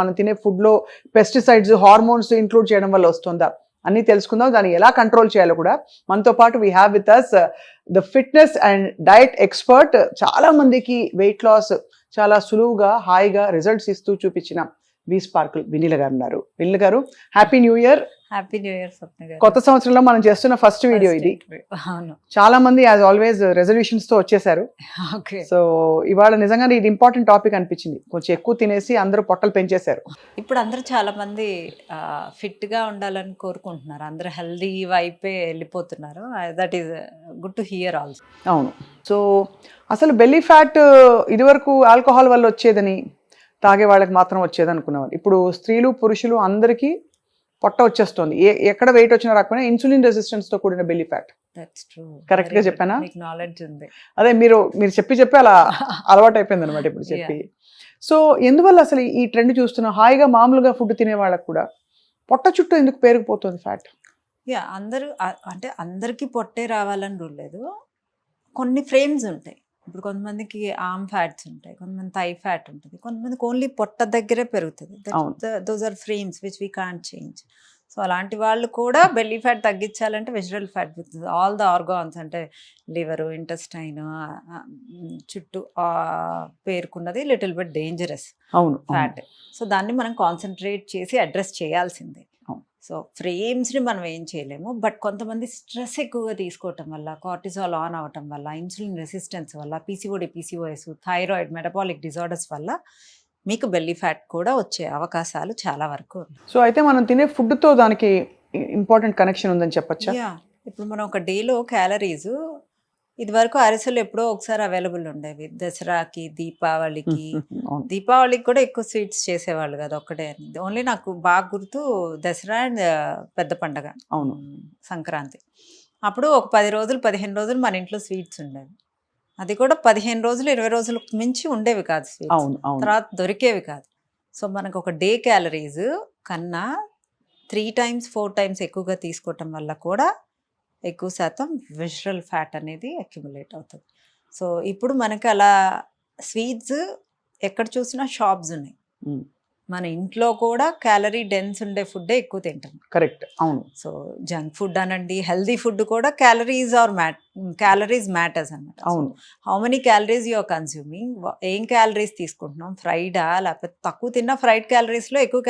మనం తినే ఫుడ్లో పెస్టిసైడ్స్, హార్మోన్స్ ఇంక్లూడ్ చేయడం వల్ల వస్తుందా అన్నీ తెలుసుకుందాం. దాన్ని ఎలా కంట్రోల్ చేయాలో కూడా మనతో పాటు we have with us the fitness and diet expert. చాలా మందికి వెయిట్ లాస్ చాలా సులువుగా హాయిగా రిజల్ట్స్ ఇస్తూ చూపించిన వి స్పార్కిల్ వెన్నెల గారు ఉన్నారు. వెన్నెల గారు, happy new year. Happy new year Swapna గారు. కొత్త సంవత్సరంలో మనం చేస్తున్న ఫస్ట్ వీడియో ఇది. అవును, చాలా మంది యాజ్ ఆల్వేస్ రెజల్యూషన్స్ తో వచ్చేసారు. ఓకే. సో ఇవాళ నిజంగానే ఇది ఇంపార్టెంట్ టాపిక్ అనిపించింది. కొంచెం ఎక్కువ తినేసి అందరూ పొట్టలు పెంచేశారు. ఇప్పుడు అందరూ చాలా మంది ఫిట్ గా ఉండాలని కోరుకుంటున్నారు, అందరూ హెల్దీ వైపే వెళ్ళిపోతున్నారు. That is good to hear also. అవును. సో అసలు బెల్లీ ఫ్యాట్ ఇదివరకు ఆల్కహాల్ వల్ల వచ్చేదని, తాగే వాళ్ళకి మాత్రం వచ్చేది అనుకునేవారు. ఇప్పుడు స్త్రీలు పురుషులు అందరికీ పొట్ట వచ్చేస్తుంది. ఎక్కడ వెయిట్ వచ్చినా రాకపోయినా ఇన్సులిన్ రెసిస్టెన్స్ తో కూడిన belly fat. That's true. Correct గా చెప్పానా? మీకు నాలెడ్జ్ ఉంది. అదే మీరు చెప్పి అలా అలవాటు అయిపోయింది అనమాట ఇప్పుడు చెప్పి. సో ఎందువల్ల అసలు ఈ ట్రెండ్ చూస్తున్నాం? హాయిగా మామూలుగా ఫుడ్ తినే వాళ్ళకు కూడా పొట్ట చుట్టూ ఎందుకు పేరుకుపోతుంది ఫ్యాట్? యా, అందరూ అంటే అందరికీ పొట్టే రావాలని రూల్ లేదు. కొన్ని ఫ్రేమ్స్ ఉంటాయి. ఇప్పుడు కొంతమందికి ఆర్మ్ ఫ్యాట్స్ ఉంటాయి, కొంతమంది థై ఫ్యాట్ ఉంటుంది, కొంతమందికి ఓన్లీ పొట్ట దగ్గరే పెరుగుతుంది. Those are frames which we can't change. So అలాంటి వాళ్ళు కూడా బెల్లీ ఫ్యాట్ తగ్గించాలంటే vegetable fat with all the organs, అంటే లివరు, ఇంటెస్టైన్ చుట్టూ పేరుకున్నది little bit dangerous fat. So దాన్ని మనం కాన్సన్ట్రేట్ చేసి అడ్రస్ చేయాల్సిందే. సో ఫ్రేమ్స్ని మనం ఏం చేయలేము. బట్ కొంతమంది స్ట్రెస్ ఎక్కువగా తీసుకోవటం వల్ల, కార్టిజాల్ ఆన్ అవ్వటం వల్ల, ఇన్సులిన్ రెసిస్టెన్స్ వల్ల, PCOD, PCOS, thyroid, metabolic disorders వల్ల మీకు బెల్లీ ఫ్యాట్ కూడా వచ్చే అవకాశాలు చాలా వరకు ఉన్నాయి. సో అయితే మనం తినే ఫుడ్తో దానికి ఇంపార్టెంట్ కనెక్షన్ ఉందని చెప్పొచ్చా? యా, ఇప్పుడు మనం ఒక డేలో క్యాలరీస్, ఇది వరకు అరిసెలు ఎప్పుడో ఒకసారి అవైలబుల్ ఉండేవి. దసరాకి, దీపావళికి కూడా ఎక్కువ స్వీట్స్ చేసేవాళ్ళు కదా ఒక్కటే. ఓన్లీ నాకు బాగా గుర్తు దసరా అండ్ పెద్ద పండగ, అవును, సంక్రాంతి. అప్పుడు ఒక 10 రోజులు 15 రోజులు మన ఇంట్లో స్వీట్స్ ఉండేవి. అది కూడా 15 రోజులు 20 రోజులకు మించి ఉండేవి కాదు స్వీట్స్, తర్వాత దొరికేవి కాదు. సో మనకు ఒక డే క్యాలరీస్ కన్నా 3 times 4 times ఎక్కువగా తీసుకోవటం వల్ల కూడా ఎక్కువ శాతం విజరల్ ఫ్యాట్ అనేది అక్యుములేట్ అవుతుంది. సో ఇప్పుడు మనకి అలా స్వీట్స్ ఎక్కడ చూసినా షాప్స్ ఉన్నాయి. మన ఇంట్లో కూడా క్యాలరీ డెన్స్ ఉండే ఫుడ్డే ఎక్కువ తింటాం. కరెక్ట్, అవును. సో జంక్ ఫుడ్ అనండి, హెల్దీ ఫుడ్ కూడా క్యాలరీస్ మ్యాటర్స్ అన్నమాట. అవును. How many calories you are consuming, ఏం క్యాలరీస్ తీసుకుంటున్నాం, ఫ్రైడా లేకపోతే తక్కువ తిన్న ఫ్రైడ్ క్యాలరీస్లో ఎక్కువ